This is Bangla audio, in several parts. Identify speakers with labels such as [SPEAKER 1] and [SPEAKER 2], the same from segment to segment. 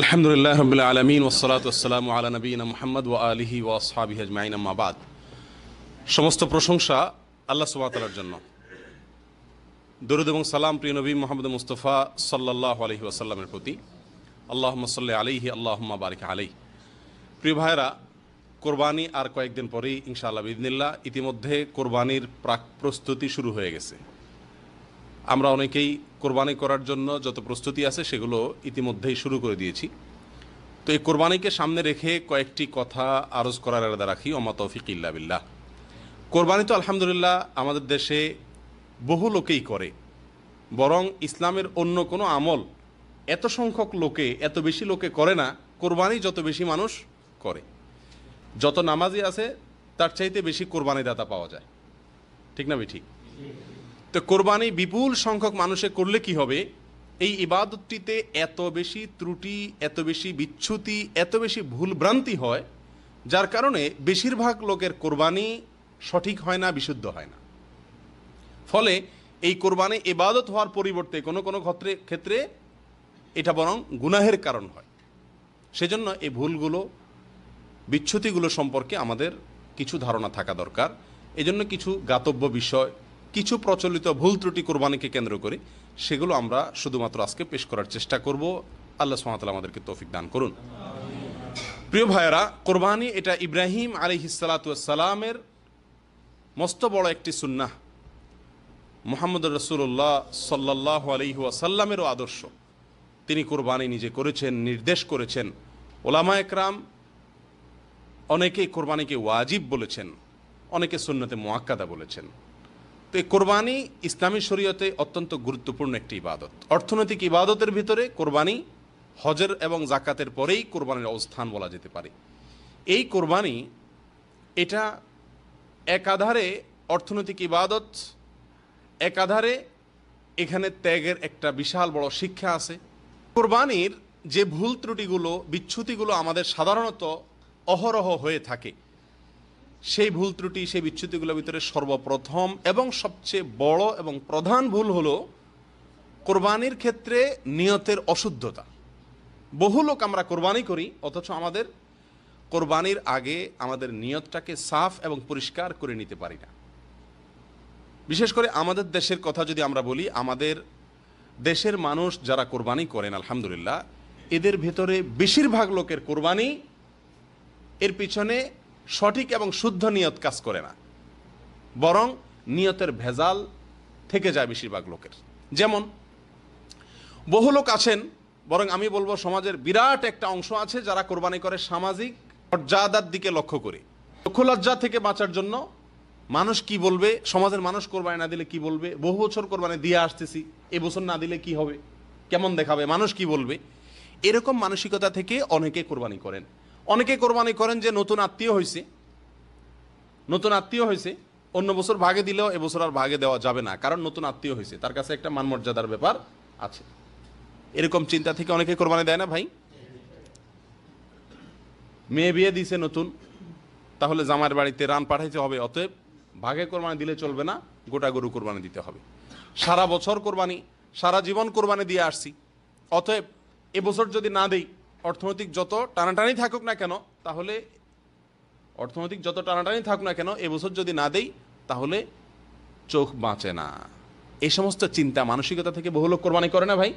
[SPEAKER 1] আলহামদুলিল্লাহ রাব্বিল আলামিন ওয়াসসালাতু ওয়াসসালামু আলা নবিয়িনা মুহাম্মদ ওয়া আলিহি ওয়া আসহাবিহি আজমাইন, আম্মা বাদ। সমস্ত প্রশংসা আল্লাহ সুবহানাহু ওয়া তাআলার জন্য। দরুদ এবং সালাম প্রিয় নবী মুহাম্মদ মুস্তাফা সাল্লাল্লাহু আলাইহি ওয়াসাল্লামের প্রতি। আল্লাহুম্মা সাল্লি আলাইহি আল্লাহুম্মা বারিক আলাইহি। প্রিয় ভাইরা, কোরবানি আর কয়েকদিন পরেই ইনশাআল্লাহ বিইذনিল্লাহ। ইতিমধ্যে কোরবানির প্রাক প্রস্তুতি শুরু হয়ে গেছে। আমরা অনেকেই কোরবানি করার জন্য যত প্রস্তুতি আছে সেগুলো ইতিমধ্যেই শুরু করে দিয়েছি। তো এই কোরবানিকে সামনে রেখে কয়েকটি কথা আরজ করার ইরাদা রাখি। ওমা তৌফিক ইল্লা বিল্লাহ। কোরবানি তো আলহামদুলিল্লাহ আমাদের দেশে বহু লোকেই করে, বরং ইসলামের অন্য কোনো আমল এত সংখ্যক লোকে, এত বেশি লোকে করে না, কোরবানি যত বেশি মানুষ করে। যত নামাজি আছে তার চাইতে বেশি কোরবানি দাতা পাওয়া যায়, ঠিক না? ঠিক। তো কোরবানি বিপুল সংখ্যক মানুষে করলে কি হবে, এই ইবাদতটিতে এত বেশি ত্রুটি, এত বেশি বিচ্যুতি, এত বেশি ভুলভ্রান্তি হয়, যার কারণে বেশিরভাগ লোকের কোরবানি সঠিক হয় না, বিশুদ্ধ হয় না। ফলে এই কোরবানি ইবাদত হওয়ার পরিবর্তে কোনো কোনো ক্ষেত্রে এটা বরং গুনাহের কারণ হয়। সেজন্য এই ভুলগুলো, বিচ্যুতিগুলো সম্পর্কে আমাদের কিছু ধারণা থাকা দরকার। এজন্য কিছু জ্ঞাতব্য বিষয়, কিছু প্রচলিত ভুল ত্রুটি কোরবানিকে কেন্দ্র করে, সেগুলো আমরা শুধুমাত্র আজকে পেশ করার চেষ্টা করব। আল্লাহ সুবহানাহু ওয়া তাআলা আমাদেরকে তৌফিক দান করুন। প্রিয় ভাইয়েরা, কোরবানি এটা ইব্রাহিম আলাইহিস সালাতু ওয়াস সালামের মস্ত বড় একটি সুন্নাহ। মুহাম্মদুর রাসূলুল্লাহ সাল্লাল্লাহু আলাইহি ওয়াসাল্লামেরও আদর্শ। তিনি কোরবানি নিজে করেছেন, নির্দেশ করেছেন। ওলামা একরাম অনেকেই কোরবানিকে ওয়াজিব বলেছেন, অনেকে সুন্নতে মুআক্কাদা বলেছেন। তো এই কোরবানি ইসলামী শরীয়তে অত্যন্ত গুরুত্বপূর্ণ একটি ইবাদত। অর্থনৈতিক ইবাদতের ভিতরে কোরবানি হজের এবং জাকাতের পরেই কোরবানির অবস্থান বলা যেতে পারে। এই কোরবানি এটা একাধারে অর্থনৈতিক ইবাদত, একাধারে এখানে ত্যাগের একটা বিশাল বড় শিক্ষা আছে। কোরবানির যে ভুল ত্রুটিগুলো, বিচ্যুতিগুলো আমাদের সাধারণত অহরহ হয়ে থাকে, সেই ভুল ত্রুটি, সেই বিচ্যুতিগুলোর ভিতরে সর্বপ্রথম এবং সবচেয়ে বড় এবং প্রধান ভুল হলো কোরবানির ক্ষেত্রে নিয়তের অশুদ্ধতা। বহু লোক আমরা কোরবানি করি, অথচ আমাদের কোরবানির আগে আমাদের নিয়তটাকে সাফ এবং পরিষ্কার করে নিতে পারি না। বিশেষ করে আমাদের দেশের কথা যদি আমরা বলি, আমাদের দেশের মানুষ যারা কোরবানি করেন আলহামদুলিল্লাহ, এদের ভেতরে বেশিরভাগ লোকের কোরবানি এর পিছনে সঠিক এবং শুদ্ধ নিয়ত কাজ করে না, বরং নিয়তের ভেজাল থেকে যায় বেশিরভাগ লোকের। যেমন বহু লোক আছেন, বরং আমি বলবো সমাজের বিরাট একটা অংশ আছে যারা কোরবানি করে সামাজিক মর্যাদার দিকে লক্ষ্য করে, লজ্জা থেকে বাঁচার জন্য। মানুষ কি বলবে, সমাজের মানুষ কোরবানি না দিলে কি বলবে, বহু বছর কোরবানি দিয়ে আসতেছি, এবছর না দিলে কি হবে, কেমন দেখাবে, মানুষ কি বলবে, এরকম মানসিকতা থেকে অনেকে কোরবানি করেন। অনেকে কোরবানি করেন যে নতুন আত্মীয় হয়েছে, অন্য বছর ভাগে দিলেও এবছর আর ভাগে দেওয়া যাবে না, কারণ নতুন আত্মীয় হয়েছে, তার কাছে একটা মান মর্যাদার ব্যাপার আছে। এরকম চিন্তা থেকে অনেকে কোরবানি দেয় না ভাই। মেয়ে বিয়ে দিয়েছে নতুন, তাহলে জামাইয়ের বাড়িতে রান পাঠাইতে হবে, অতএব ভাগে কোরবানি দিলে চলবে না, গোটা গরু কোরবানি দিতে হবে। সারা বছর কোরবানি, সারা জীবন কোরবানি দিয়ে আসছি, অতএব এবছর যদি না দেই, অর্থনৈতিক যত টানাটানি থাকুক না কেন, এবছর যদি না দেই তাহলে চোখ বাঁচে না। এই সমস্ত চিন্তা মানসিকতা থেকে বহু লোক কোরবানি করে না ভাই।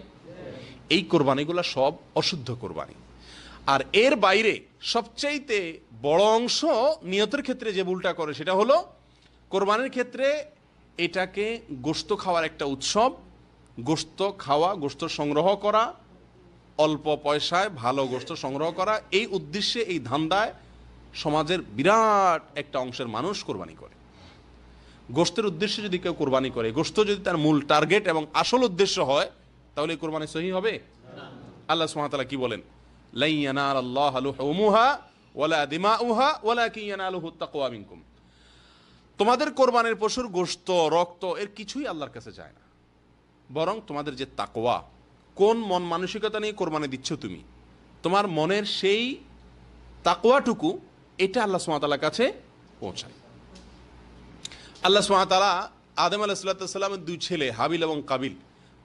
[SPEAKER 1] এই কোরবানিগুলো সব অশুদ্ধ কোরবানি। আর এর বাইরে সবচাইতে বড় অংশ নিয়তের ক্ষেত্রে যে ভুলটা করে, সেটা হলো কোরবানির ক্ষেত্রে এটাকে গোশত খাওয়ার একটা উৎসব, গোশত খাওয়া, গোশত সংগ্রহ করা, অল্প পয়সায় ভালো গোশত সংগ্রহ করা, এই উদ্দেশ্যে, এই ধান্দায় সমাজের বিরাট একটা অংশের মানুষ কোরবানি করে। গোশতের উদ্দেশ্যে যদি কেউ কোরবানি করে, গোশত যদি তার মূল টার্গেট এবং আসল উদ্দেশ্য হয়, তাহলে এই কোরবানি সহি হবে? আল্লাহ সুবহানাহু ওয়া তাআলা কি বলেন? লা ইয়ানালাল্লাহু লুহুমুহা ওয়ালা দিমাউহা ওয়ালাকিন ইয়ানালুহু তাকওয়া মিনকুম। তোমাদের কোরবানির পশুর গোশত, রক্ত এর কিছুই আল্লাহর কাছে যায় না, বরং তোমাদের যে তাকওয়া, কোন মন মানসিকতা নিয়ে কোরবানি দিচ্ছ তুমি, তোমার মনের সেই তাকওয়াটুকু, এটা আল্লাহ সুবহানাহু ওয়া তাআলার কাছে পৌঁছায়। আল্লাহ সুবহানাহু ওয়া তাআলা আদম আলাইহিস সালামের দুই ছেলে হাবিল এবং কাবিল,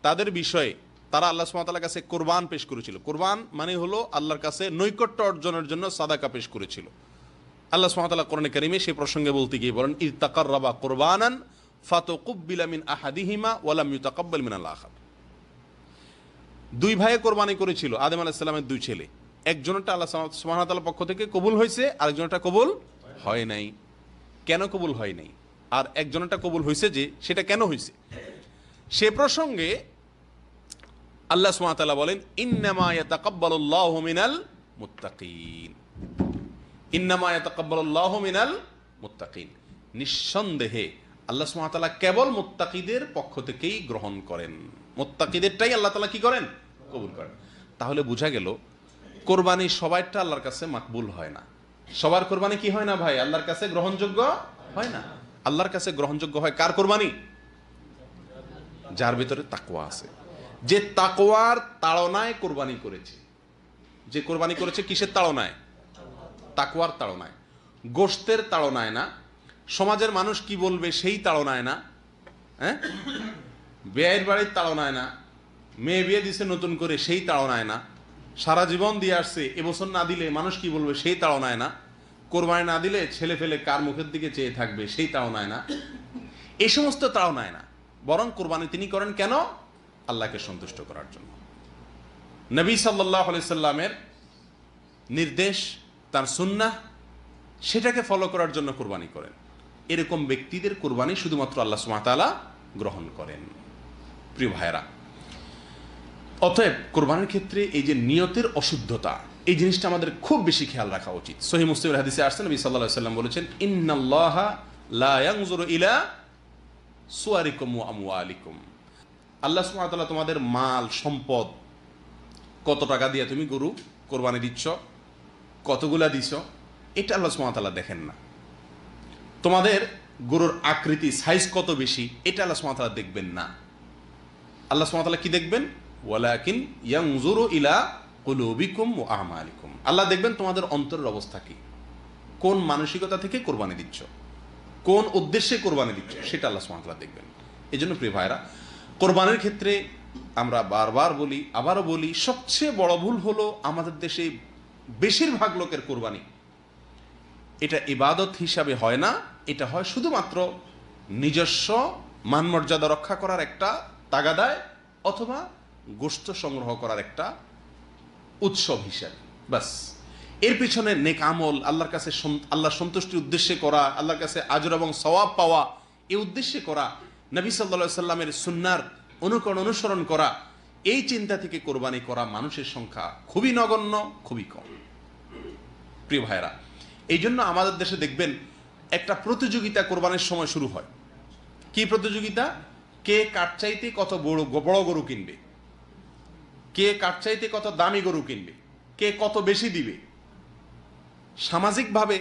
[SPEAKER 1] তাদের বিষয়ে তারা আল্লাহ সুবহানাহু ওয়া তাআলার কাছে কোরবান পেশ করেছিল। কোরবান মানে হলো আল্লাহর কাছে নৈকট্য অর্জনের জন্য সাদাকা পেশ করেছিল। আল্লাহ সুবহানাহু ওয়া তাআলা কোরআনে কারিমে সেই প্রসঙ্গে বলতে গিয়ে বলেন, ইয তাকাররাবা কুরবানান ফাতুকুব্বিলা মিন আহাদিহিমা ওয়া লাম ইউতাকাব্বাল মিনাল আখার। দুই ভাইয়ে কোরবানি করেছিল, আদম আলাইহিস সালামের দুই ছেলে। একজনটা আল্লাহ সুবহানাহু ওয়া তাআলার পক্ষ থেকে কবুল হয়েছে, আরেকজনটা কবুল হয় নাই। কেন কবুল হয় নাই? আর একজনটা কবুল হয়েছে যে, সেটা কেন হয়েছে সে প্রসঙ্গে আল্লাহ সুবহানাহু ওয়া তাআলা বলেন, ইন্নামা ইয়াতাকাব্বালুল্লাহু মিনাল মুত্তাকিন। ইন্নামা ইয়াতাকাব্বালুল্লাহু মিনাল মুত্তাকিন। নিঃসন্দেহে আল্লাহ সুবহানাহু ওয়া তাআলা কেবল মুত্তাকিদের পক্ষ থেকেই গ্রহণ করেন। মুত্তাকিদেরটাই আল্লাহ তাআলা কি করেন? কবুল করেন। তাহলে বোঝা গেল কোরবানি সবাইটা আল্লাহর কাছে মাকবুল হয় না। সবার কোরবানি কি হয় না ভাই? আল্লাহর কাছে গ্রহণযোগ্য হয় না। আল্লাহর কাছে গ্রহণযোগ্য হয় কার কোরবানি? যার ভিতরে তাকওয়া আছে, যে তাকওয়ার তাড়নায় কোরবানি করেছে। যে কোরবানি করেছে কিসের তাড়নায়? তাকওয়ার তাড়নায়, গোশতের তাড়নায় না, সমাজের মানুষ কি বলবে সেই তাড়নায় না, হ্যাঁ, বিয়ের বাড়ির তাড়নায় না, মেয়ে বিয়ে দিছে নতুন করে সেই তাড়নায় না, সারা জীবন দিয়ে আসছে এবছর না দিলে মানুষ কি বলবে সেই তাড়নায় না, কোরবানি না দিলে ছেলে ফেলে কার মুখের দিকে চেয়ে থাকবে সেই তাড়নায় না, এই সমস্ত তাড়নায় না। বরং কোরবানি তিনি করেন কেন? আল্লাহকে সন্তুষ্ট করার জন্য। নবী সাল্লাল্লাহু আলাইহি সাল্লামের নির্দেশ, তার সুন্নাহ, সেটাকে ফলো করার জন্য কোরবানি করেন। এরকম ব্যক্তিদের কোরবানি শুধুমাত্র আল্লাহ সুবহানাহু ওয়া তাআলা গ্রহণ করেন। প্রিয় ভাইরা, অতএব কোরবানির ক্ষেত্রে এই যে নিয়তের অশুদ্ধতা, এই জিনিসটা আমাদের খুব বেশি খেয়াল রাখা উচিত। সহিহ মুসলিমের হাদিসে আসছে, নবী সাল্লাল্লাহু আলাইহি সাল্লাম বলেছেন, ইন্নাল্লাহা লা ইয়ানজুরু ইলা সুওয়ারিকুম ওয়া আমওয়ালিকুম। আল্লাহ সুবহানাহু ওয়া তাআলা তোমাদের মাল সম্পদ, কত টাকা দিয়ে তুমি গরু কোরবানি দিচ্ছ, কতগুলা দিছ, এটা আল্লাহ সুবহানাহু ওয়া তাআলা দেখেন না। তোমাদের গরুর আকৃতি, সাইজ কত বেশি, এটা আল্লাহ সুবহানাহু ওয়া তাআলা দেখবেন না। আল্লাহ সুবহানাহু ওয়া তাআলা কি দেখবেন? ওয়ালাকিন ইয়ানজুরু ইলা কুলুবিকুম ওয়া আমালিকুম। আল্লাহ দেখবেন তোমাদের অন্তরের অবস্থা কি, কোন মানসিকতা থেকে কোরবানি দিচ্ছ, কোন উদ্দেশ্যে কোরবানি দিচ্ছ, সেটা আল্লাহ সুবহানাহু ওয়া তাআলা দেখবেন। এই জন্য প্রিয় ভাইরা, কোরবানির ক্ষেত্রে আমরা বারবার বলি, আবারও বলি, সবচেয়ে বড় ভুল হলো আমাদের দেশে বেশিরভাগ লোকের কোরবানি এটা ইবাদত হিসাবে হয় না, এটা হয় শুধুমাত্র নিজস্ব মানমর্যাদা রক্ষা করার একটা তাগাদায়, অথবা গোশত সংগ্রহ করার একটা উৎসব হিসাবে, বাস। এর পিছনে নেক আমল, আল্লাহর কাছে আল্লাহ সন্তুষ্টির উদ্দেশ্যে করা, আল্লাহর কাছে আজর এবং সওয়াব পাওয়া, এই উদ্দেশ্যে করা, নবী সাল্লাল্লাহু আলাইহি সাল্লামের সুন্নাহর অনুসরণ করা, এই চিন্তা থেকে কোরবানি করা মানুষের সংখ্যা খুবই নগণ্য, খুবই কম। প্রিয় ভাইরা, এই জন্য আমাদের দেশে দেখবেন একটা প্রতিযোগিতা কোরবানির সময় শুরু হয়। কি প্রতিযোগিতা? কে কার চাইতে কত বড় গরু কিনবে, কে কার চাইতে কত দামি গরু কিনবে, কে কত বেশি দিবে। সামাজিকভাবে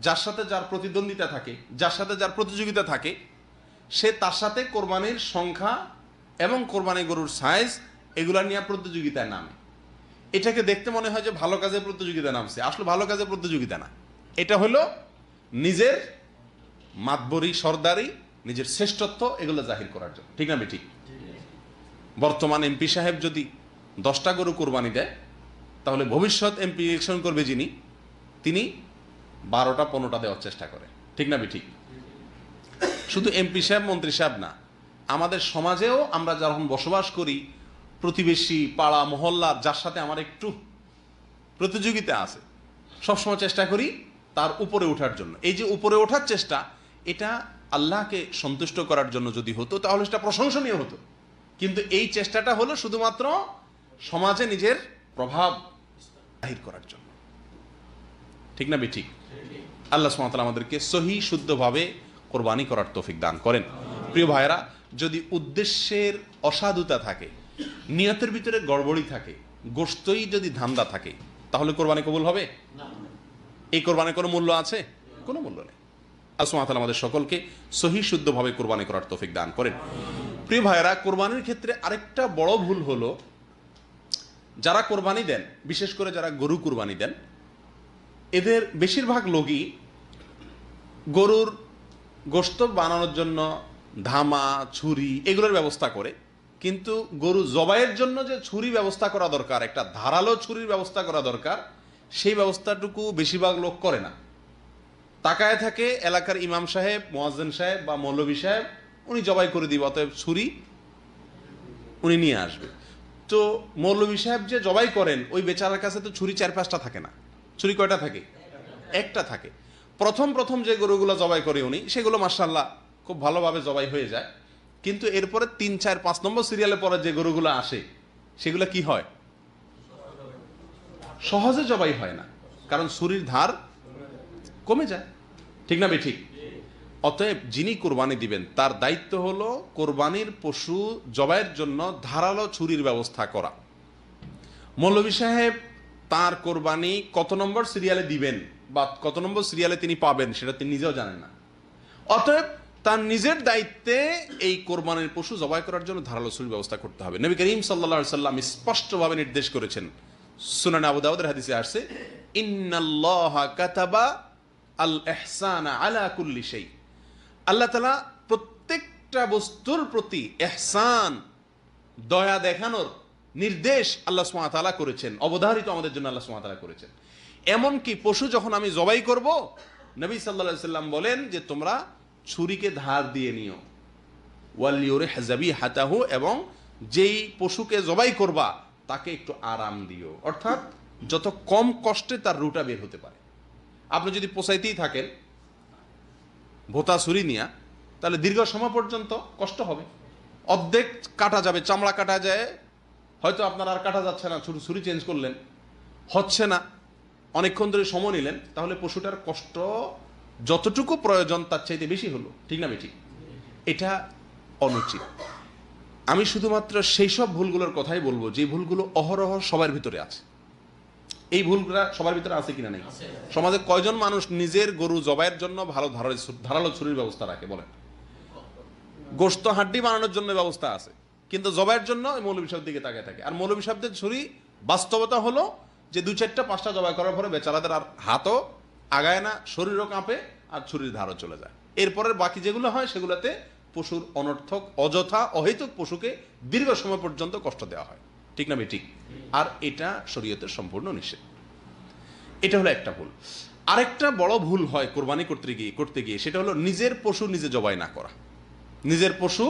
[SPEAKER 1] যার সাথে যার প্রতিদ্বন্দ্বিতা থাকে, যার সাথে যার প্রতিযোগিতা থাকে, সে তার সাথে কোরবানির সংখ্যা এবং কোরবানি গরুর সাইজ এগুলা নিয়ে প্রতিযোগিতায় নামে। এটাকে দেখতে মনে হয় যে ভালো কাজে প্রতিযোগিতা নামছে, আসলে ভালো কাজে প্রতিযোগিতা না। এটা হলো নিজের মাতবরি, সরদারি, নিজের শ্রেষ্ঠত্ব এগুলো জাহির করার জন্য, ঠিক না বেঠিক? বর্তমান এমপি সাহেব যদি 10টা গরু কোরবানি দেয়, তাহলে ভবিষ্যৎ এমপি ইলেকশন করবে যিনি, তিনি 12টা 15টা দেওয়ার চেষ্টা করে, ঠিক না বেঠিক? শুধু এমপি সাহেব, মন্ত্রী সাহেব না, আমাদের সমাজেও আমরা যখন বসবাস করি, প্রতিবেশী, পাড়া, মহল্লা, যার সাথে আমার একটু প্রতিযোগিতা আছে, সবসময় চেষ্টা করি তার উপরে ওঠার জন্য। এই যে উপরে ওঠার চেষ্টা, এটা আল্লাহকে সন্তুষ্ট করার জন্য যদি হতো তাহলে সেটা প্রশংসনীয় হতো। কিন্তু এই চেষ্টাটা হলো শুধুমাত্র সমাজে নিজের প্রভাব জাহির করার জন্য, ঠিক না বেঠিক? আল্লাহ সুবহানাহু ওয়া তাআলা আমাদেরকে সহি শুদ্ধভাবে কোরবানি করার তৌফিক দান করেন। প্রিয় ভাইরা, যদি উদ্দেশ্যের অসাধুতা থাকে, নিয়তের ভিতরে গড়বড়ি থাকে, গোশতই যদি ধান্দা থাকে, তাহলে কোরবানি কবুল হবে না। এই কোরবানির কোনো মূল্য আছে? কোনো মূল্য নেই। আল্লাহ সুবহানাহু ওয়া তাআলা আমাদের সকলকে সহি শুদ্ধভাবে কোরবানি করার তৌফিক দান করেন। প্রিয় ভাইরা, কোরবানির ক্ষেত্রে আরেকটা বড় ভুল হলো, যারা কোরবানি দেন, বিশেষ করে যারা গরু কোরবানি দেন, এদের বেশিরভাগ লোকই গরুর গোশত বানানোর জন্য ধামা, ছুরি এগুলোর ব্যবস্থা করে, কিন্তু গরু জবাইয়ের জন্য যে ছুরি ব্যবস্থা করা দরকার, একটা ধারালো ছুরির ব্যবস্থা করা দরকার, সেই ব্যবস্থাটুকু বেশিরভাগ লোক করে না। তাকায় থাকে এলাকার ইমাম সাহেব, মুয়াজ্জিন সাহেব বা মৌলভী সাহেব, উনি জবাই করে দিবে, অতএব ছুরি উনি নিয়ে আসবে। তো মৌলভী সাহেব যে জবাই করেন ওই বেচারার কাছে তো ছুরি 4-5টা থাকে না। ছুরি কয়টা থাকে? একটা থাকে। প্রথম প্রথম যে গরুগুলো জবাই করে উনি, সেগুলো মাশাআল্লাহ খুব ভালোভাবে জবাই হয়ে যায়। কিন্তু এরপরে 3, 4, 5 নম্বর সিরিয়ালে পরে যে গরুগুলো আসে সেগুলো কি হয়? সহজে জবাই হয় না, কারণ ছুরির ধার কমে যায়। ঠিক না বেঠিক? অতএব যিনি কোরবানি দিবেন তার দায়িত্ব হলো কোরবানির পশু জবাইয়ের জন্য ধারালো ছুরির ব্যবস্থা করা। মৌলভী সাহেব তার কোরবানি কত নম্বর সিরিয়ালে দিবেন বা কত নম্বর সিরিয়ালে তিনি পাবেন সেটা তিনি নিজেও জানেন না। অতএব তার নিজের দায়িত্বে এই কোরবানির পশু জবাই করার জন্য ধারালো ছুরির ব্যবস্থা করতে হবে। নবী করিম সাল্লাল্লাহু আলাইহি সাল্লাম স্পষ্টভাবে নির্দেশ করেছেন, সুনান আবু দাউদের হাদিসে আসছে, ইন্নাল্লাহা কাতাবা আল ইহসানা আলা কুল্লি শাই। আল্লাহ তাআলা প্রত্যেকটা বস্তুর প্রতি ইহসান, দয়া দেখানোর নির্দেশ আল্লাহ সুবহানাহু ওয়া তাআলা করেছেন, অবধারিত আমাদের জন্য আল্লাহ সুবহানাহু ওয়া তাআলা করেছেন। এমনকি পশু যখন আমি জবাই করব, নবী সাল্লাল্লাহু আলাইহি সাল্লাম বলেন যে তোমরা ছুরিকে ধার দিয়ে নিও, ওয়ালিউরিহ যাবিহাতাহু, এবং যেই পশুকে জবাই করবা তাকে একটু আরাম দিও, অর্থাৎ যত কম কষ্টে তার রুটা বের হতে পারে। আপনি যদি পোষাইতেই থাকেন ভোতা ছুরি নিয়া, তাহলে দীর্ঘ সময় পর্যন্ত কষ্ট হবে। অর্ধেক কাটা যাবে, চামড়া কাটা যায়, হয়তো আপনার আর কাটা যাচ্ছে না, ছুরি চেঞ্জ করলেন, হচ্ছে না, অনেকক্ষণ ধরে সময় নিলেন, তাহলে পশুটার কষ্ট যতটুকু প্রয়োজন তার চাইতে বেশি হলো। ঠিক না বেঠিক? এটা অনুচিত। আমি শুধুমাত্র সেই সব ভুলগুলোর কথাই বলবো যে ভুলগুলো অহরহ সবার ভিতরে আছে। এই ভুলগুলো সবার ভিতরে আছে কিনা নেই? সমাজে কয়জন মানুষ নিজের গরু জবাইয়ের জন্য ভালো ধারালো ছুরির ব্যবস্থা রাখে বলেন? গোশত হাড্ডি বানানোর জন্য ব্যবস্থা আছে, কিন্তু জবাইয়ের জন্য মৌলভী সাহেবের দিকে তাকায় থাকে। আর মৌলভী সাহেবদের ছুরি বাস্তবতা হলো যে 2, 4টা 5টা জবাই করার পরে বেচারাদের আর হাতও আগায় না, শরীরও কাঁপে, আর ছুরির ধারও চলে যায়। এরপরের বাকি যেগুলো হয় সেগুলোতে পশুর অনর্থক, অযথা, অহেতুক পশুকে দীর্ঘ সময় পর্যন্ত কষ্ট দেওয়া হয়। ঠিক না বেঠিক? আর এটা শরীয়তের সম্পূর্ণ নিষেধ। এটা হলো একটা ভুল। আরেকটা বড় ভুল হয় কোরবানি করতে গিয়ে, সেটা হলো নিজের পশু নিজে জবাই না করা। নিজের পশু,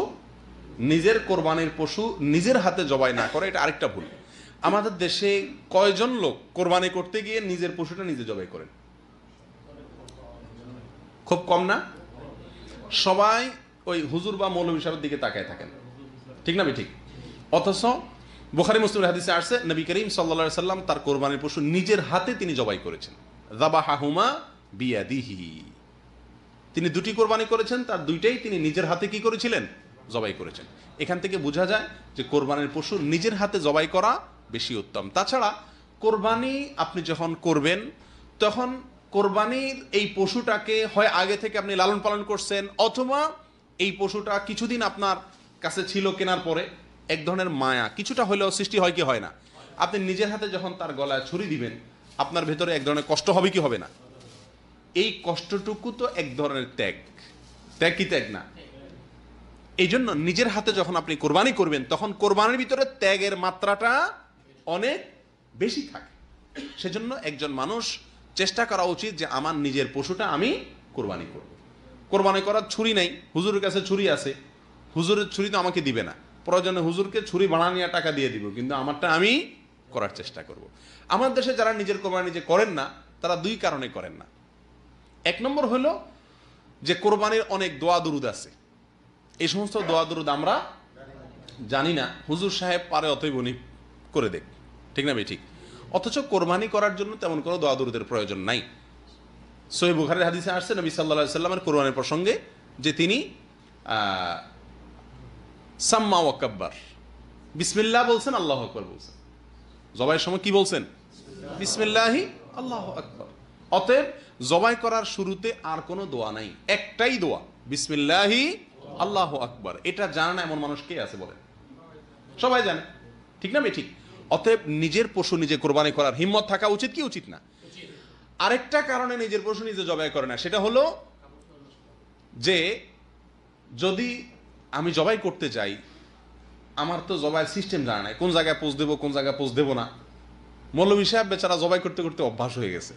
[SPEAKER 1] নিজের কোরবানির পশু নিজের হাতে জবাই না করা, এটা আরেকটা ভুল। আমাদের দেশে কয়জন লোক কোরবানি করতে গিয়ে নিজের পশুটা নিজে জবাই করেন? খুব কম না? সবাই ওই হুজুর বা মৌলভী সাহেবের দিকে তাকায় থাকেন। ঠিক না বেঠিক? অথচ বুখারী মুসলিমের হাদিসে আসছে নবী করিম সাল্লাল্লাহু আলাইহি সাল্লাম তার কোরবানির পশু নিজের হাতে তিনি জবাই করেছেন। যাবাহাহুমা বিয়াদিহি। তিনি 2টি কোরবানি করেছেন, তার 2টাই তিনি নিজের হাতে কি করেছিলেন? জবাই করেছেন। এখান থেকে বোঝা যায় যে কোরবানির পশু নিজের হাতে জবাই করা বেশি উত্তম। তাছাড়া কোরবানি আপনি যখন করবেন তখন কোরবানির এই পশুটাকে হয় আগে থেকে আপনি লালন পালন করছেন, অথবা এই পশুটা কিছুদিন আপনার কাছে ছিল, কেনার পরে এক ধরনের মায়া কিছুটা হলেও সৃষ্টি হয় কি হয় না? আপনি নিজের হাতে যখন তার গলায় ছুরি দিবেন, আপনার ভেতরে এক ধরনের কষ্ট হবে কি হবে না? এই কষ্টটুকু তো এক ধরনের ত্যাগ। ত্যাগ কি ত্যাগ না? এই জন্য নিজের হাতে যখন আপনি কোরবানি করবেন তখন কোরবানির ভিতরে ত্যাগের মাত্রাটা অনেক বেশি থাকে। সেজন্য একজন মানুষ চেষ্টা করা উচিত যে আমার নিজের পশুটা আমি কোরবানি করব। কোরবানি করার ছুরি নাই, হুজুরের কাছে ছুরি আছে, হুজুরের ছুরি তো আমাকে দিবে না, প্রয়োজনে হুজুরকে ছুরি বানানিয়া টাকা দিয়ে দিব, কিন্তু আমারটা আমি করার চেষ্টা করব। আমার দেশে যারা নিজের কোরবানি নিজে করেন না, তারা 2 কারণে করেন না। 1 নম্বর হলো যে কোরবানির অনেক দোয়া দুরুদ আছে, এই সমস্ত দোয়া দুরুদ আমরা জানি না, হুজুর সাহেব পারে অতএব উনি করে দেখ। ঠিক না বেঠিক? অথচ কোরবানি করার জন্য তেমন কোনো দোয়া দুরুদের প্রয়োজন নাই। সহিহ বুখারীর হাদিসে আসছে নবী সাল্লাল্লাহু আলাইহি সাল্লামের কোরবানির প্রসঙ্গে যে তিনি সাম্মা ওয়া কাব্বার, বিসমিল্লাহ বলছেন, আল্লাহু আকবার বলছেন। জবাইয়ের সময় কি বলছেন? বিসমিল্লাহি আল্লাহু আকবার। অতএব জবাই করার শুরুতে আর কোনো দোয়া নাই, একটাই দোয়া, বিসমিল্লাহি আল্লাহু আকবার। এটা জানা না এমন মানুষ কে আছে বলেন? সবাই জানে। ঠিক না বেঠিক? অতএব নিজের পশু নিজে কোরবানি করার হিম্মত থাকা উচিত কি উচিত না? আরেকটা কারণে নিজের পশু নিজে জবাই করে না, সেটা হলো যে যদি আমি জবাই করতে যাই আমার তো জবাইয়ের সিস্টেম জানা নাই, কোন জায়গায় পোজ দেবো কোন জায়গায় পোজ দেবো না। মৌলভী সাহেব বেচারা জবাই করতে করতে অভ্যাস হয়ে গেছে,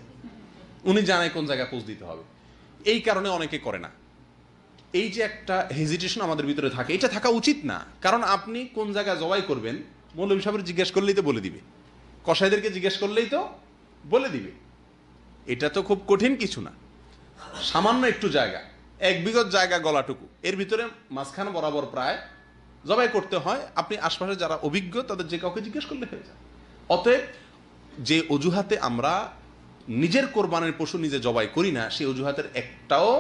[SPEAKER 1] উনি জানায় কোন জায়গায় পোজ দিতে হবে। এই কারণে অনেকে করে না। এই যে একটা হেজিটেশন আমাদের ভিতরে থাকে, এটা থাকা উচিত না। কারণ আপনি কোন জায়গায় জবাই করবেন মৌলভী সাহেবের জিজ্ঞেস করলেই তো বলে দিবে, কসাইদেরকে জিজ্ঞেস করলেই তো বলে দিবে। এটা তো খুব কঠিন কিছু না, সামান্য একটু জায়গা, 1 বিঘত জায়গা গলাটুকু, এর ভিতরে মাঝখান বরাবর প্রায় জবাই করতে হয়। আপনি আশপাশে যারা অভিজ্ঞ তাদের যে কাউকে জিজ্ঞেস করলে হয়ে যায়। অতএব যে অজুহাতে আমরা নিজের কোরবানির পশু নিজে জবাই করি না, সেই অজুহাতের একটাও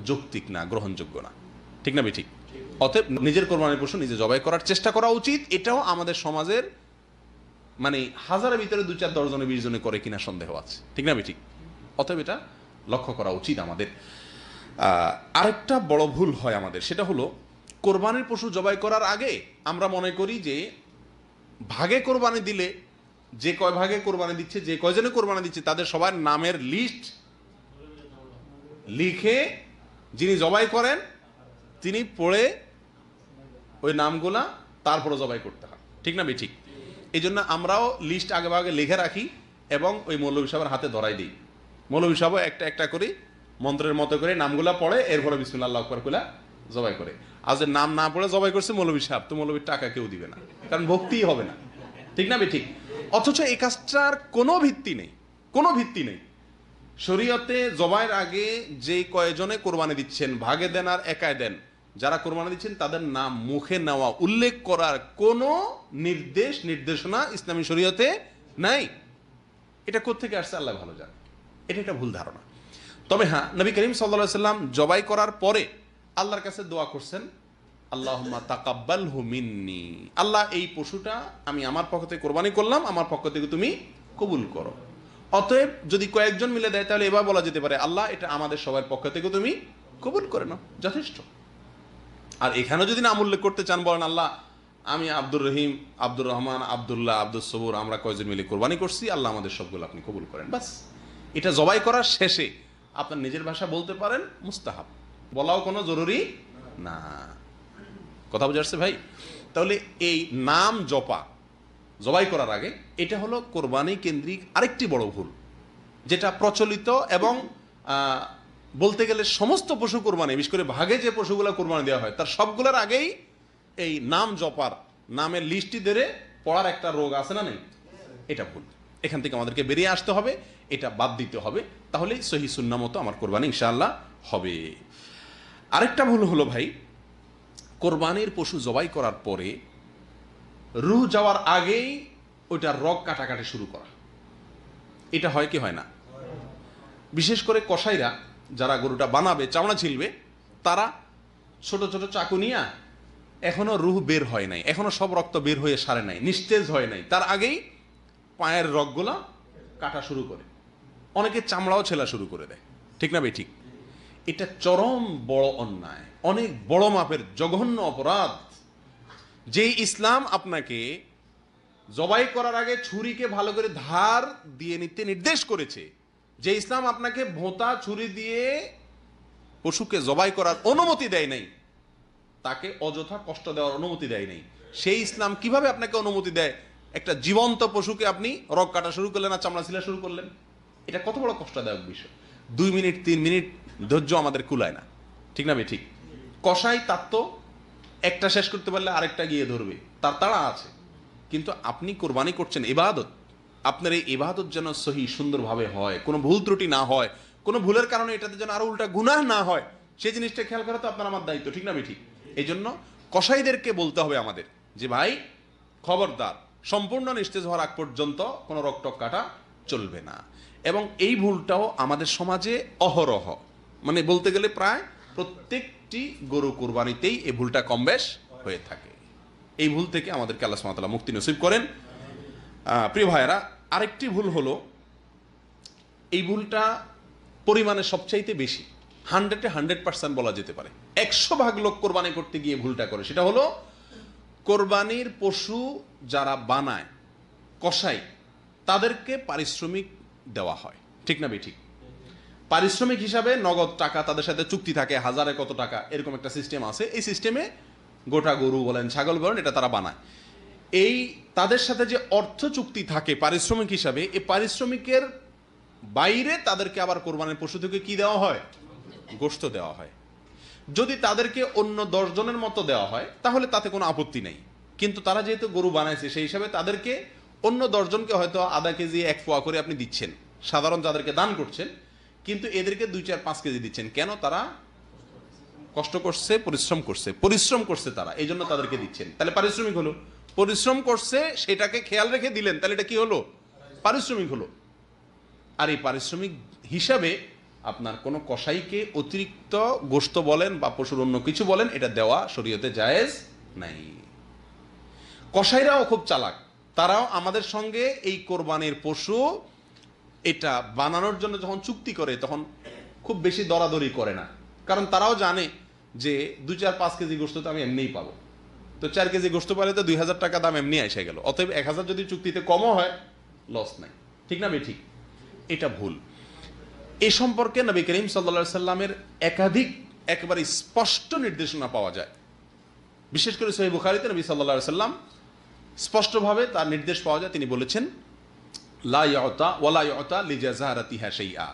[SPEAKER 1] যৌক্তিক না, গ্রহণযোগ্য না। ঠিক না ঠিক? অতএব নিজের কোরবানির পশু নিজে জবাই করার চেষ্টা করা উচিত। এটাও আমাদের সমাজের মানে হাজারের ভিতরে 2-4-10 জনে 20 জনে করে কিনা সন্দেহ আছে। ঠিক না ঠিক? অতএব এটা লক্ষ্য করা উচিত আমাদের। আরেকটা বড় ভুল হয় আমাদের, সেটা হলো কোরবানির পশু জবাই করার আগে আমরা মনে করি যে ভাগে কোরবানি দিলে, যে কয় ভাগে কোরবানি দিচ্ছে, যে কয়জনে কোরবানি দিচ্ছে তাদের সবার নামের লিস্ট লিখে যিনি জবাই করেন তিনি পড়ে ওই নামগুলা তারপরে জবাই করতে হয়। ঠিক না ঠিক? এই জন্য আমরাও লিস্ট আগে ভাগে লিখে রাখি এবং ওই মৌলভী সাহেবের হাতে ধরাই দিই। মৌলভী সাহেব একটা একটা করে মন্ত্রের মতো করে নামগুলা পড়ে, এরপরে বিসমিল্লাহ আল্লাহু আকবার কইলা জবাই করে। আর যে নাম না পড়ে জবাই করছে মৌলভী সাহেব, তো মৌলভীর টাকা কেউ দিবে না, কারণ ভক্তিই হবে না। ঠিক না ঠিক? অথচ এই কাজটার কোনো ভিত্তি নেই, কোনো ভিত্তি নেই। শরীয়তে জবাইয়ের আগে যে কয়জনে কোরবানি দিচ্ছেন ভাগে দেন আর একাই দেন, যারা কোরবানি দিচ্ছেন তাদের নাম মুখে নেওয়া, উল্লেখ করার কোনো নির্দেশনা ইসলামী শরীয়তে নাই। এটা কোত্থেকে আসছে আল্লাহ ভালো জানে, এটা একটা ভুল ধারণা। তবে হ্যাঁ, নবী করিম সাল্লাল্লাহু আলাইহি সাল্লাম জবাই করার পরে আল্লাহর কাছে দোয়া করছেন, আল্লাহুম্মা তাকাব্বালহু মিন্নি, আল্লাহ এই পশুটা আমি আমার পক্ষ থেকে কোরবানি করলাম, আমার পক্ষ থেকে তুমি কবুল করো। অতএব যদি কয়েকজন মিলে দেয় তাহলে এবার বলা যেতে পারে আল্লাহ এটা আমাদের সবার পক্ষ থেকে তুমি কবুল করে নাও, যথেষ্ট। আর এখানে যদি নাম উল্লেখ করতে চান, বলেন আল্লাহ আমি আব্দুর রহিম, আব্দুর রহমান, আব্দুল্লাহ, আব্দুল সবুর, আমরা কয়েকজন মিলে কোরবানি করছি, আল্লাহ আমাদের সবগুলো আপনি কবুল করেন, বাস। এটা জবাই করার শেষে আপনার নিজের ভাষা বলতে পারেন, মুস্তাহাব, বলাও কোনো জরুরি না। কথা বুঝে আসছে ভাই? তাহলে এই নাম জপা জবাই করার আগে, এটা হলো কোরবানি কেন্দ্রিক আরেকটি বড় ভুল, যেটা প্রচলিত এবং বলতে গেলে সমস্ত পশু কোরবানি, বিশেষ করে ভাগে যে পশুগুলো কোরবানি দেওয়া হয় তার সবগুলোর আগেই এই নাম জপার, নামের লিস্টটি ধরে পড়ার একটা রোগ আছে না নেই? এটা ভুল। এখান থেকে আমাদেরকে বেরিয়ে আসতে হবে, এটা বাদ দিতে হবে, তাহলেই সহি সুন্নাহ মতো আমার কোরবানি ইনশাআল্লাহ হবে। আরেকটা ভুল হলো ভাই, কোরবানির পশু জবাই করার পরে রুহ যাওয়ার আগেই ওইটার রগ কাটাকাটি শুরু করা। এটা হয় কি হয় না? বিশেষ করে কসাইরা যারা গরুটা বানাবে, চামড়া ছিলবে, তারা ছোট ছোট চাকু নিয়ে, এখনো রুহ বের হয় নাই, এখনো সব রক্ত বের হয়ে সারে নাই, নিস্তেজ হয় নাই, তার আগেই পায়ের রগগুলা কাটা শুরু করে, অনেকে চামড়াও ছেলা শুরু করে দেয়। ঠিক না ভাই ঠিক? এটা চরম বড় অন্যায়, অনেক বড় মাপের জঘন্য অপরাধ। যে ইসলাম আপনাকে জবাই করার আগে ছুরিকে ভালো করে ধার দিয়ে নিতে নির্দেশ করেছে, যে ইসলাম আপনাকে ভোঁতা ছুরি দিয়ে পশুকে জবাই করার অনুমতি দেয় নাই, তাকে অযথা কষ্ট দেওয়ার অনুমতি দেয় নাই, সেই ইসলাম কিভাবে আপনাকে অনুমতি দেয় একটা জীবন্ত পশুকে আপনি রগ কাটা শুরু করলেন আর চামড়া ছিলা শুরু করলেন? এটা কত বড় কষ্টদায়ক বিষয়। 2 মিনিট 3 মিনিট ধৈর্য আমাদের কুলায় না। ঠিক না ভাই ঠিক? কসাই তার তো একটা শেষ করতে পারলে আরেকটা গিয়ে ধরবে, তার তাড়া আছে। কিন্তু আপনি কোরবানি করছেন ইবাদত, আপনার এই ইবাদত যেন সহি সুন্দরভাবে হয়, কোনো ভুল ত্রুটি না হয়, কোনো ভুলের কারণে এটাতে যেন আরো উল্টা গুনাহ না হয়, সেই জিনিসটা খেয়াল করা তো আপনার আমার দায়িত্ব। ঠিক না ভাই ঠিক? এই জন্য কসাইদেরকে বলতে হবে আমাদের যে ভাই খবরদার, সম্পূর্ণ নিস্তেজ হওয়ার আগ পর্যন্ত কোনো রক্তক কাটা চলবে না। এবং এই ভুলটাও আমাদের সমাজে অহরহ, মানে বলতে গেলে প্রায় প্রত্যেকটি গরু কোরবানিতেই এই ভুলটা কম বেশ হয়ে থাকে। এই ভুল থেকে আমাদেরকে আল্লাহ সুবহানাহু ওয়া তাআলা মুক্তি নসিব করেন। প্রিয় ভাইয়েরা, আরেকটি ভুল হলো, এই ভুলটা পরিমাণে সবচাইতে বেশি, 100% বলা যেতে পারে, 100 ভাগ লোক কোরবানি করতে গিয়ে ভুলটা করে। সেটা হলো কোরবানির পশু যারা বানায়, কসাই, তাদেরকে পারিশ্রমিক দেওয়া হয়। ঠিক না ঠিক? পারিশ্রমিক হিসাবে নগদ টাকা তাদের সাথে চুক্তি থাকে, হাজারে কত টাকা, এরকম একটা সিস্টেম আছে। এই সিস্টেমে গোটা গরু বলেন, ছাগল বলেন, এটা তারা বানায়। এই তাদের সাথে যে অর্থ চুক্তি থাকে পারিশ্রমিক হিসাবে, এই পারিশ্রমিকের বাইরে তাদেরকে আবার কোরবানির পশু থেকে কি দেওয়া হয়? গোশত দেওয়া হয়। যদি তাদেরকে অন্য 10 জনের মতো দেওয়া হয় তাহলে তাতে কোনো আপত্তি নেই, কিন্তু তারা যেহেতু গরু বানাইছে সেই হিসাবে তাদেরকে অন্য 10 জনকে হয়তো আধা কেজি 1 পোয়া করে আপনি দিচ্ছেন, সাধারণ যাদেরকে দান করছেন, কিন্তু এদেরকে 2, 4, 5 কেজি দিচ্ছেন। কেন? তারা কষ্ট করছে, পরিশ্রম করছে তারা, এই জন্য তাদেরকে দিচ্ছেন। তাহলে পারিশ্রমিক হলো। পরিশ্রম করছে সেটাকে খেয়াল রেখে দিলেন, তাহলে এটা কি হলো? পারিশ্রমিক হলো। আর এই পারিশ্রমিক হিসাবে আপনার কোনো কসাইকে অতিরিক্ত গোশত বলেন বা পশুর অন্য কিছু বলেন, এটা দেওয়া শরীয়তে জায়েজ নাই। কসাইরাও খুব চালাক, তারাও আমাদের সঙ্গে এই কোরবানির পশু এটা বানানোর জন্য যখন চুক্তি করে তখন খুব বেশি দরাদরি করে না, কারণ তারাও জানে যে 2, 4, 5 কেজি গোশত তো আমি এমনিই পাবো, তো 4 কেজি গোশত পালে তো 2000 টাকা দাম এমনি এসে গেল, অতএব 1000 যদি চুক্তিতে কমও হয় লস নাই। ঠিক না ঠিক? এটা ভুল। এ সম্পর্কে নবী করিম সাল্লাল্লাহু আলাইহি সাল্লামের একাধিক একেবারে স্পষ্ট নির্দেশনা পাওয়া যায়। বিশেষ করে সহিহ বুখারীতে নবী সাল্লাল্লাহু আলাইহি সাল্লাম স্পষ্টভাবে তার নির্দেশ পাওয়া যায়। তিনি বলেছেন, লা ইউতা ওয়ালা ইউতা লিজাযারাতিহা শাইআ,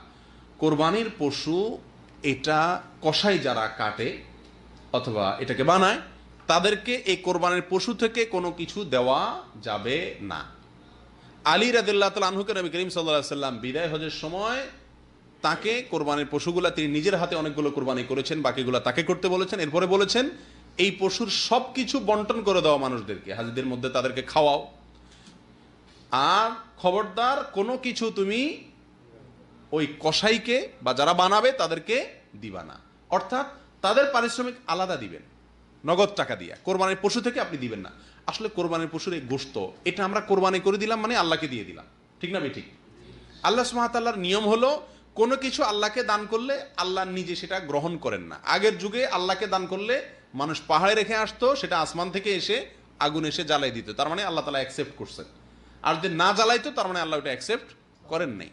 [SPEAKER 1] কোরবানির পশু এটা কসাই যারা কাটে অথবা এটাকে বানায় তাদেরকে এই কোরবানির পশু থেকে কোনো কিছু দেওয়া যাবে না। আলী রাদিয়াল্লাহু তাআলা আনহুকে নবী করিম সাল্লাল্লাহু আলাইহি সাল্লাম বিদায় হজের সময় তাকে কোরবানির পশুগুলা, তিনি নিজের হাতে অনেকগুলো কোরবানি করেছেন, বাকিগুলা তাকে করতে বলেছেন। এরপরে বলেছেন এই পশুর সব কিছু বন্টন করে দেওয়া মানুষদেরকে, হাজিদের মধ্যে তাদেরকে খাওয়াও, আর খবরদার কোনো কিছু তুমি ওই কসাইকে বা যারা বানাবে তাদেরকে দিবা না। অর্থাৎ তাদের পারিশ্রমিক আলাদা দিবেন, নগদ টাকা দিয়ে, কোরবানির পশু থেকে আপনি দিবেন না। আসলে কোরবানির পশুর এই গোশত এটা আমরা কোরবানি করে দিলাম মানে আল্লাহকে দিয়ে দিলাম। ঠিক না ঠিক? আল্লাহ সুবহানাহু ওয়া তাআলার নিয়ম হলো কোনো কিছু আল্লাহকে দান করলে আল্লাহ নিজে সেটা গ্রহণ করেন না। আগের যুগে আল্লাহকে দান করলে মানুষ পাহাড়ে রেখে আসতো, সেটা আসমান থেকে এসে আগুন এসে জ্বালাই দিত, তার মানে আল্লাহ তাআলা অ্যাকসেপ্ট করছেন। আর যদি না জ্বালাইতো তার মানে আল্লাহ ওটা অ্যাকসেপ্ট করেন নাই।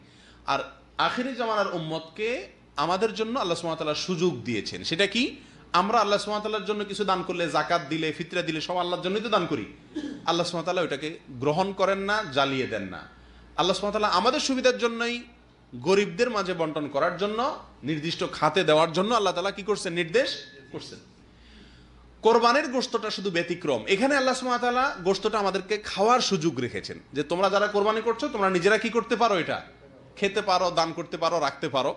[SPEAKER 1] আর আখিরি জামানার উম্মতকে আমাদের জন্য আল্লাহ সুবহানাহু ওয়া তাআলা সুযোগ দিয়েছেন। সেটা কি? আমরা আল্লাহ সুবহানাহু ওয়া তাআলার জন্য কিছু দান করলে, যাকাত দিলে, ফিতরা দিলে, সব আল্লাহর জন্যই তো দান করি। আল্লাহ সুবহানাহু ওয়া তাআলা ওটাকে গ্রহণ করেন না, জ্বালিয়ে দেন না। আল্লাহ সুবহানাহু ওয়া তাআলা আমাদের সুবিধার জন্যই গরিবদের মাঝে বন্টন করার জন্য, নির্দিষ্ট খাতে দেওয়ার জন্য আল্লাহ তাআলা কি করছেন? নির্দেশ করছেন। কোরবানির গোশতটা শুধু ব্যতিক্রম। এখানে আল্লাহ সুবহানাহু ওয়া তাআলা গোশতটা আমাদেরকে খাওয়ার সুযোগ রেখেছেন, যে তোমরা যারা কোরবানি করছো তোমরা নিজেরা কি করতে পারো? এটা খেতে পারো, দান করতে পারো, রাখতে পারো,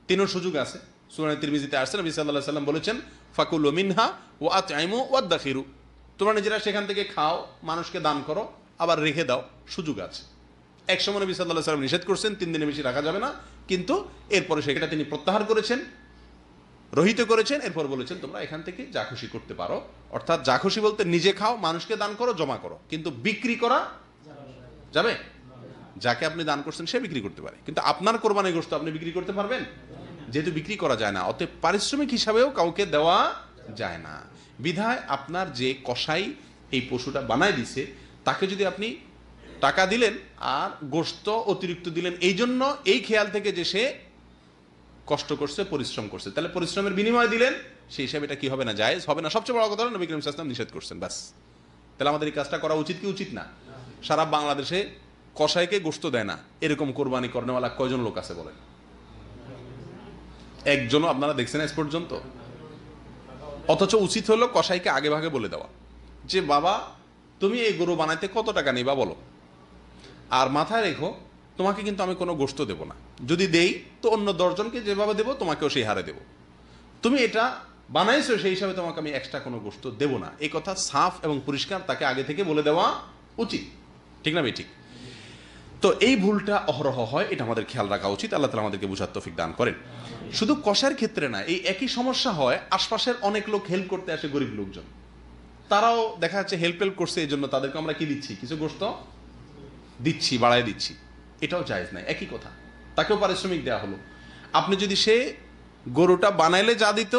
[SPEAKER 1] তিনও সুযোগ আছে। সূরা তিরমিজিতে আসছে, নবী সাল্লাল্লাহু আলাইহি সাল্লাম বলেছেন, ফাকুলু মিনহা ওয়া আতইমু ওয়াদাখিরু, তোমরা নিজেরা সেখান থেকে খাও, মানুষকে দান করো, আবার রেখে দাও, সুযোগ আছে। এক সময় নবী সাল্লাল্লাহু আলাইহি সাল্লাম নিষেধ করছেন 3 দিনের বেশি রাখা যাবে না, কিন্তু এরপরে সেটা তিনি প্রত্যাহার করেছেন, রহিত করেছেন। এরপর বলেছেন তোমরা এখান থেকে যা খুশি করতে পারো। অর্থাৎ যা খুশি বলতে নিজে খাও, মানুষকে দান করো, জমা করো, কিন্তু বিক্রি করা যাবে? যাকে আপনি দান করছেন সে বিক্রি করতে পারে, কিন্তু আপনার কোরবানির গোশত আপনি বিক্রি করতে পারবেন? যেহেতু বিক্রি করা যায় না, অতএব পারিশ্রমিক হিসাবেও কাউকে দেওয়া যায় না। বিধায় আপনার যে কসাই এই পশুটা বানায় দিছে তাকে যদি আপনি টাকা দিলেন আর গোশত অতিরিক্ত দিলেন এই জন্য, এই খেয়াল থেকে যে সে কষ্ট করছে, পরিশ্রম করছে, তাহলে পরিশ্রমের বিনিময় দিলেন, সেই হিসাবে এটা কি হবে না? জায়েজ হবে না। সবচেয়ে বড় কথা হলো নবী করিম সাল্লাল্লাহু আলাইহি ওয়াসাল্লাম নিষেধ করছেন, ব্যাস। তাহলে আমাদের এই কাজটা করা উচিত কি উচিত না? সারা বাংলাদেশে কসাইকে গোশত দেয় না এরকম কোরবানি করেনেওয়ালা কয়জন লোক আছে বলেন? একজনও আপনারা দেখছেন আজ পর্যন্ত? অথচ উচিত হলো কসাইকে আগে ভাগে বলে দেওয়া যে বাবা তুমি এই গরু বানাইতে কত টাকা নিবা বলো, আর মাথায় রেখো তোমাকে কিন্তু আমি কোনো গোশত দেবো না, যদি দেই তো অন্য 10 জনকে যেভাবে দেবো তোমাকেও সেই হারে দেবো, তুমি এটা বানাইছো সেই হিসাবে তোমাকে আমি এক্সট্রা কোনো গোশত দেবো না। এই কথা সাফ এবং পরিষ্কার তাকে আগে থেকে বলে দেওয়া উচিত। ঠিক না ঠিক? তো এই ভুলটা অহরহ হয়, এটা আমাদের খেয়াল রাখা উচিত। আল্লাহ তাআলা আমাদেরকে বুঝার তৌফিক দান করেন। শুধু কসার ক্ষেত্রে না, এই একই সমস্যা হয় আশপাশের অনেক লোক হেল্প করতে আসে, গরিব লোকজন, তারাও দেখা যাচ্ছে হেল্প করছে, এই জন্য তাদেরকে আমরা কি দিচ্ছি? কিছু গোশত দিচ্ছি, বাড়ায় দিচ্ছি, এটাও জায়েজ নাই। একই কথা, তাকেও পারিশ্রমিক দেওয়া হলো। আপনি যদি সে গরুটা বানাইলে যা দিত,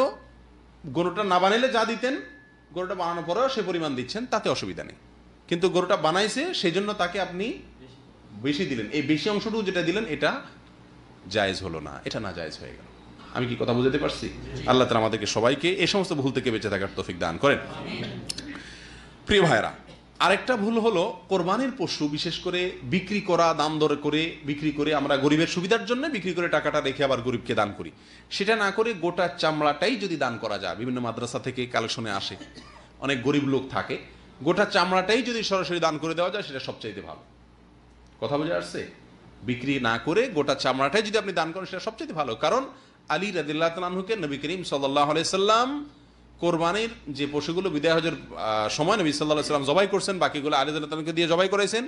[SPEAKER 1] গরুটা না বানাইলে যা দিতেন, গরুটা বানানোর পরেও সে পরিমাণ দিচ্ছেন, তাতে অসুবিধা নেই। কিন্তু গরুটা বানাইছে সেই জন্য তাকে আপনি বেশি দিলেন, এই বেশি অংশটুকু যেটা দিলেন এটা জায়েজ হলো না, এটা না জায়েজ হয়ে গেল। আমি কি কথা বুঝতে পারছি? আল্লাহ তাআলা আমাদেরকে সবাইকে এই সমস্ত ভুল থেকে বেঁচে থাকার তৌফিক দান করেন। প্রিয় ভাইরা, আরেকটা ভুল হলো কোরবানির পশু বিশেষ করে বিক্রি করা, দাম দর করে বিক্রি করে, আমরা গরিবের সুবিধার জন্য বিক্রি করে টাকাটা রেখে আবার গরিবকে দান করি। সেটা না করে গোটা চামড়াটাই যদি দান করা যায়, বিভিন্ন মাদ্রাসা থেকে কালেকশনে আসে, অনেক গরিব লোক থাকে, গোটা চামড়াটাই যদি সরাসরি দান করে দেওয়া যায় সেটা সবচাইতে ভালো। কথা বোঝা আসছে? বিক্রি না করে গোটা চামড়াটাই যদি আপনি দান করেন সেটা সবচাইতে ভালো। কারণ আলী রাদিয়াল্লাহু তাআলা আনহুকে নবী করিম সাল্লাল্লাহু আলাইহি সাল্লাম কোরবানির যে পশুগুলো বিদায় হজের সময় নবী সাল্লাল্লাহু আলাইহি সাল্লাম জবাই করছেন, বাকিগুলো আলী রাদিয়াল্লাহু তাআলাকে দিয়ে জবাই করাইছেন।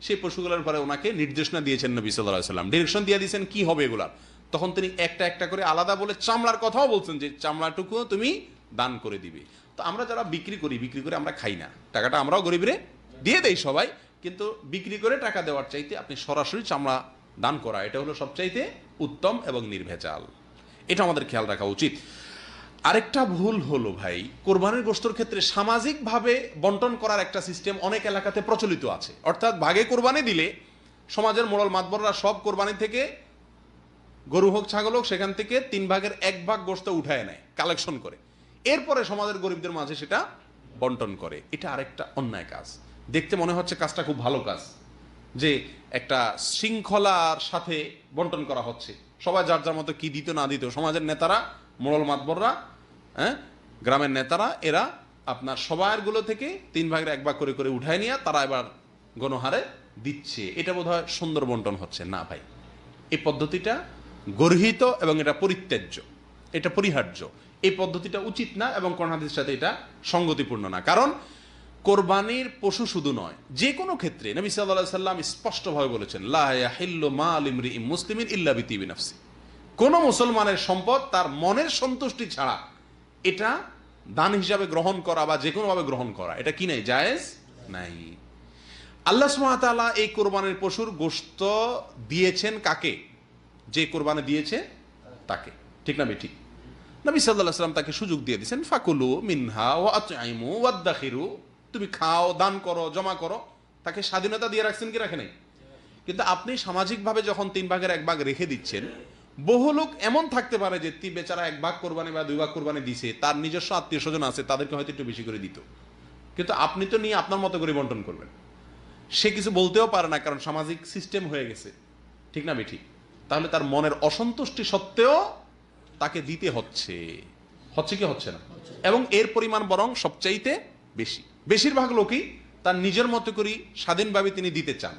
[SPEAKER 1] সেই পশুগুলোর পরে ওনাকে নির্দেশনা দিয়েছেন নবী সাল্লাল্লাহু আলাইহি সাল্লাম, ডিরেকশন দিয়ে দিয়েছেন কি হবে এগুলার। তখন তিনি একটা একটা করে আলাদা বলে চামড়ার কথাও বলছেন যে চামড়াটুকু তুমি দান করে দিবে। তো আমরা যারা বিক্রি করে আমরা খাই না, টাকাটা আমরাও গরিবরে দিয়ে দেই সবাই, কিন্তু বিক্রি করে টাকা দেওয়ার চাইতে আপনি সরাসরি চামড়া দান করা, এটা হলো সবচাইতে উত্তম এবং নির্ভেজাল। এটা আমাদের খেয়াল রাখা উচিত। আরেকটা ভুল হলো ভাই, কোরবানির গোশতের ক্ষেত্রে সামাজিকভাবে বন্টন করার একটা সিস্টেম অনেক এলাকাতে প্রচলিত আছে। অর্থাৎ ভাগে কোরবানি দিলে সমাজের মোড়ল মাতবররা সব কোরবানি থেকে, গরু হোক ছাগল হোক, সেখান থেকে 3 ভাগের 1 ভাগ গোশত উঠায় নেয়, কালেকশন করে, এরপরে সমাজের গরিবদের মাঝে সেটা বন্টন করে। এটা আরেকটা অন্যায় কাজ। দেখতে মনে হচ্ছে কাজটা খুব ভালো কাজ, যে একটা শৃঙ্খলার সাথে বন্টন করা হচ্ছে, সবাই যার যার মতো কি দিত না দিত, সমাজের নেতারা, মোড়ল মাতবররা, গ্রামের নেতারা, এরা আপনার সবাইগুলো থেকে 3 ভাগের 1 ভাগ করে করে উঠায় নিয়ে তারা এবার গণহারে দিচ্ছে। এটা বোধহয় সুন্দর বন্টন হচ্ছে না ভাই। এই পদ্ধতিটা গর্হিত এবং এটা পরিত্যাজ্য, এটা পরিহার্য। এই পদ্ধতিটা উচিত না এবং কোরআন হাদিসের সাথে এটা সঙ্গতিপূর্ণ না। কারণ কোরবানির পশু শুধু নয়, যে কোনো ক্ষেত্রে নবী সাল্লাল্লাহু আলাইহি সাল্লাম স্পষ্টভাবে বলেছেন, লা ইয়াহিল্লু মাল ইমরিইন মুসলিমিন ইল্লা বিতিবি নাফসি। কোন মুসলমানের সম্পদ তার মনের সন্তুষ্টি ছাড়া এটা দান হিসাবে গ্রহণ করা বা যে কোনোভাবে গ্রহণ করা, এটা কি নাই, জায়েজ নাই। আল্লাহ সুবহানাহু ওয়া তাআলা এই কোরবানির পশুর গোশত দিয়েছেন কাকে? যে কোরবানি দিয়েছে তাকে, ঠিক না বেঠিক? নবী সাল্লাল্লাহু আলাইহি সাল্লাম তাকে সুযোগ দিয়ে দিয়েছেন, ফাকুলু মিনহা ওয়া আতইমু ওয়াদাখিরু, তুমি খাও, দান করো, জমা করো। তাকে স্বাধীনতা দিয়ে রাখছেন কি রাখে নাই? কিন্তু আপনি সামাজিকভাবে যখন 3 ভাগের 1 ভাগ রেখে দিচ্ছেন, বহু লোক এমন থাকতে পারে যে বেচারা 1 ভাগ কোরবানি বা 2 ভাগ কোরবানি দিছে, তার নিজস্ব আত্মীয় স্বজন আছে, তাদেরকে হয়তো একটু বেশি করে দিত, কিন্তু আপনি তো নিয়ে আপনার মতো করে বন্টন করবেন। সে কিছু বলতেও পারে না, কারণ সামাজিক সিস্টেম হয়ে গেছে, ঠিক না বেঠিক? তাহলে তার মনের অসন্তুষ্টি সত্ত্বেও তাকে দিতে হচ্ছে, হচ্ছে কি হচ্ছে না? এবং এর পরিমাণ বরং সবচাইতে বেশি। বেশিরভাগ লোকই তার নিজের মতো করে স্বাধীনভাবে তিনি দিতে চান।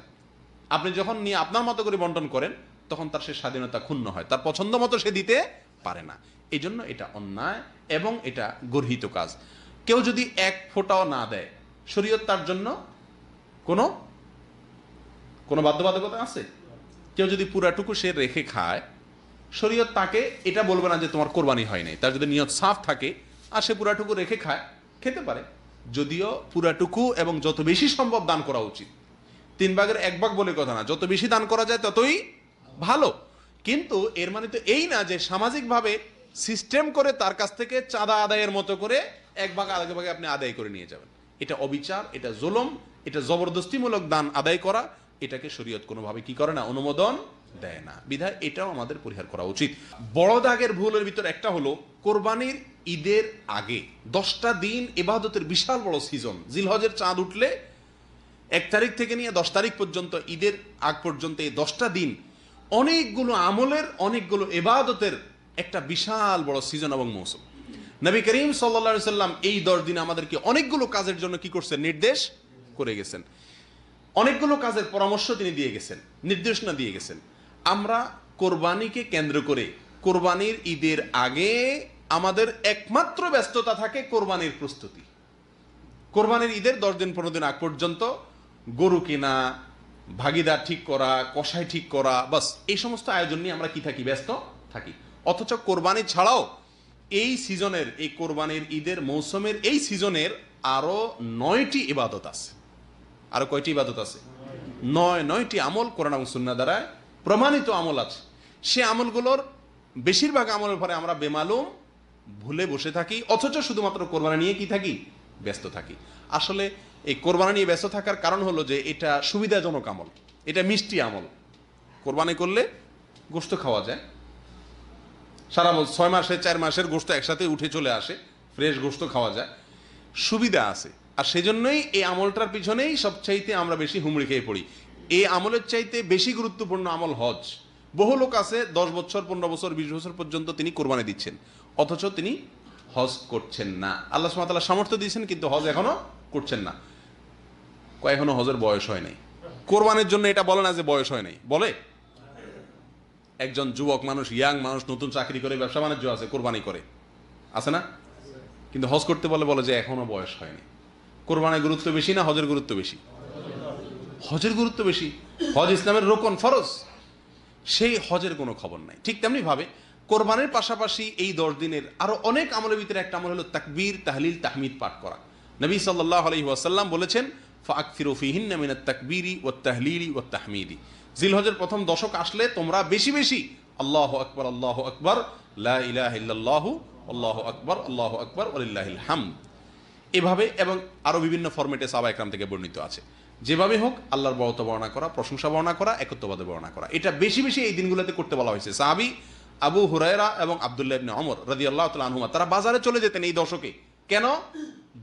[SPEAKER 1] আপনি যখন নিয়ে আপনার মতো করে বন্টন করেন, তখন তার সে স্বাধীনতা ক্ষুণ্ণ হয়, তার পছন্দ মতো সে দিতে পারে না। এই জন্য এটা অন্যায় এবং এটা গর্হিত কাজ। কেউ যদি 1 ফোঁটাও না দেয়, শরীয়ত তার জন্য কোনো কোনো বাধ্যবাধকতা আছে? কেউ যদি পুরাটুকু সে রেখে খায়, শরীয়ত তাকে এটা বলবে না যে তোমার কোরবানি হয় নাই। তার যদি নিয়ত সাফ থাকে আর সে পুরাটুকু রেখে খায়, খেতে পারে। যদিও পুরাটুকু এবং যত বেশি সম্ভব দান করা উচিত। 3 ভাগের 1 ভাগ বলে কথা না, যত বেশি দান করা যায় ততই ভালো। কিন্তু এর মানে তো এই না যে সামাজিকভাবে সিস্টেম করে তার কাছ থেকে চাঁদা আদায়ের মতো করে 1 ভাগ আগে ভাগে আপনি আদায় করে নিয়ে যাবেন। এটা অবিচার, এটা জুলুম, এটা জবরদস্তিমূলক দান আদায় করা। এটাকে শরীয়ত কোনোভাবে কি করে না, অনুমোদন দেয় না। বিধায় এটাও আমাদের পরিহার করা উচিত। বড় দাগের ভুলের ভিতর একটা হলো, কোরবানির ঈদের আগে 10টা দিন ইবাদতের বিশাল বড় সিজন। জিলহজের চাঁদ উঠলে 1 তারিখ থেকে নিয়ে 10 তারিখ পর্যন্ত, ঈদের আগ পর্যন্ত এই 10টা দিন অনেকগুলো আমলের, অনেকগুলো ইবাদতের একটা বিশাল বড় সিজন এবং মৌসুম। নবী করিম সাল্লাল্লাহু আলাইহি সাল্লাম এই 10 দিন আমাদেরকে অনেকগুলো কাজের জন্য কি করছেন, নির্দেশ করে গেছেন। অনেকগুলো কাজের পরামর্শ তিনি দিয়ে গেছেন, নির্দেশনা দিয়ে গেছেন। আমরা কোরবানিকে কেন্দ্র করে কোরবানির ঈদের আগে আমাদের একমাত্র ব্যস্ততা থাকে কোরবানির প্রস্তুতি। কোরবানির ঈদের 10 দিন 15 দিন আগ পর্যন্ত গরু কেনা, ভাগিদার ঠিক করা, কষাই ঠিক করা, বাস এই সমস্ত আয়োজন নিয়ে আমরা কি থাকি, ব্যস্ত থাকি। অথচ কোরবানি ছাড়াও এই সিজনের, এই কোরবানির ঈদের মৌসুমের এই সিজনের আরো 9টি ইবাদত আছে। আরো কয়টি ইবাদত আছে? 9টি আমল কোরআন এবং সুন্নাহ দ্বারা প্রমাণিত আমল আছে। সে আমলগুলোর বেশিরভাগ আমলের পরে আমরা বেমালুম ভুলে বসে থাকি, অথচ শুধুমাত্র কোরবানি নিয়ে কি থাকি, ব্যস্ত থাকি। আসলে এই কোরবানি নিয়ে ব্যস্ত থাকার কারণ হলো যে এটা সুবিধাজনক আমল, এটা মিষ্টি আমল। কোরবানি করলে গোশত খাওয়া যায়, সারা 6 মাসে 4 মাসের গোশত একসাথে উঠে চলে আসে, ফ্রেশ গোশত খাওয়া যায়, সুবিধা আছে। আর সেজন্যই এই আমলটার পিছনেই সবচাইতে আমরা বেশি হুমড়ি খেয়ে পড়ি। এই আমলের চাইতে বেশি গুরুত্বপূর্ণ আমল হজ। বহু লোক আছে 10 বছর 15 বছর 20 বছর পর্যন্ত তিনি কোরবানি দিচ্ছেন, অথচ তিনি হজ করছেন না। আল্লাহ সুবহানাহু ওয়া তাআলা সামর্থ্য দিয়েছেন, কিন্তু হজ এখনো করছেন না। এখনো হজের বয়স হয় নাই। কোরবানির জন্য এটা বলে না যে বয়স হয় নাই, বলে একজন যুবক মানুষ, ইয়াং মানুষ, নতুন চাকরি করে, ব্যবসা বাণিজ্য আছে, কোরবানি করে, আছে না? কিন্তু হজ করতে বলে যে এখনো বয়স হয়নি। কোরবানির গুরুত্ব বেশি না হজের গুরুত্ব বেশি? হজের গুরুত্ব বেশি। হজ ইসলামের রোকন, ফরজ, সেই হজের কোনো খবর নাই। ঠিক তেমনি ভাবে কোরবানির পাশাপাশি এই 10 দিনের আরো অনেক আমলের ভিতরে একটা আমল হলো তাকবীর, তাহলিল, তাহমিদ পাঠ করা। নবী সাল্লাল্লাহু আলাইহি ওয়াসাল্লাম বলেছেন, ফাআকসিরু ফীহিন্না মিনাত তাকবীরি ওয়াত তাহলিলি ওয়াত তাহমিদি। জিলহজের প্রথম দশক আসলে তোমরা বেশি বেশি আল্লাহু আকবার, আল্লাহু আকবার, লা ইলাহা ইল্লাল্লাহু, আল্লাহু আকবার, আল্লাহু আকবার, ওয়ালিল্লাহিল হামদ, এভাবে এবং আরো বিভিন্ন ফরম্যাটে সাহাবা একরাম থেকে বর্ণিত আছে। যেভাবে হোক আল্লাহর বড়ত্ব বর্ণনা করা, প্রশংসা বর্ণনা করা, একত্ববাদে বর্ণনা করা, এটা বেশি বেশি এই দিনগুলোতে করতে বলা হয়েছে। সাহাবী আবু হুরায়রা এবং আব্দুল্লাহ ইবনে ওমর রাদিয়াল্লাহু তাআলা আনহুমা তারা বাজারে চলে যেতেন এই দশকে। কেন?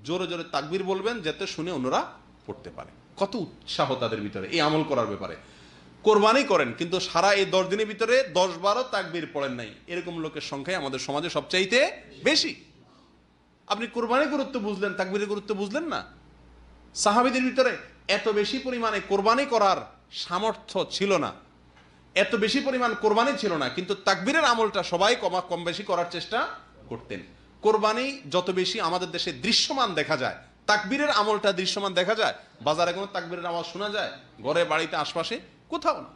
[SPEAKER 1] জোরে জোরে তাকবীর বলবেন যাতে শুনে অন্যরা পড়তে পারে। কত উৎসাহ তাদের ভিতরে এই আমল করার ব্যাপারে। কোরবানি করেন কিন্তু সারা এই 10 দিনের ভিতরে 10-12 তাকবীর পড়েন নাই, এরকম লোকের সংখ্যাই আমাদের সমাজে সবচাইতে বেশি। আপনি কোরবানির গুরুত্ব বুঝলেন, তাকবীরের গুরুত্ব বুঝলেন না। সাহাবীদের ভিতরে এত বেশি পরিমাণে কোরবানি করার সামর্থ্য ছিল না, এত বেশি পরিমাণ কোরবানি ছিল না, কিন্তু তাকবীরের আমলটা সবাই কম বেশি করার চেষ্টা করতেন। কোরবানি যত বেশি আমাদের দেশে দৃশ্যমান দেখা যায়, তাকবীরের আমলটা দৃশ্যমান দেখা যায়। বাজারে কোনো তাকবীরের আওয়াজ শোনা যায়? ঘরে, বাড়িতে, আশপাশে কোথাও না।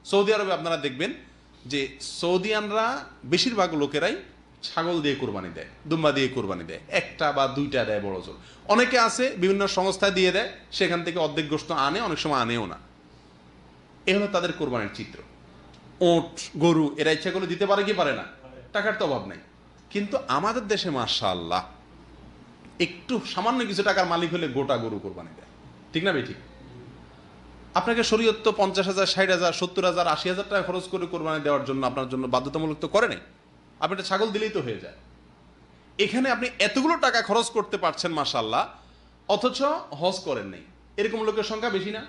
[SPEAKER 1] সৌদি আরবে আপনারা দেখবেন যে সৌদিয়ানরা বেশিরভাগ লোকেরাই ছাগল দিয়ে কোরবানি দেয়, দুম্বা দিয়ে কোরবানি দেয়, একটা বা দুইটা দেয় বড় জোর। অনেকে আছে বিভিন্ন সংস্থায় দিয়ে দেয়, সেখান থেকে অর্ধেক গোশত আনে, অনেক সময় আনেও না। এ হলো তাদের কোরবানির চিত্র। ওট, গরু এরা ইচ্ছা করলে দিতে পারে কি পারে না? টাকার তো অভাব নাই। কিন্তু আমাদের দেশে মাশাআল্লাহ একটু সামান্য কিছু টাকার মালিক হলে গোটা গরু কোরবানি দেয়। ঠিক না বেঠিক? আপনাকে শরীয়ত তো 50,000, 60,000, 70,000, 80,000 টাকা খরচ করে কোরবানি দেওয়ার জন্য আপনার জন্য বাধ্যতামূলক তো করে নাই। আপনি একটা ছাগল দিলেই তো হয়ে যায়। এখানে আপনি এতগুলো টাকা খরচ করতে পারছেন মাশাআল্লাহ, অথচ হজ করেন নাই। এরকম লোকের সংখ্যা বেশি না?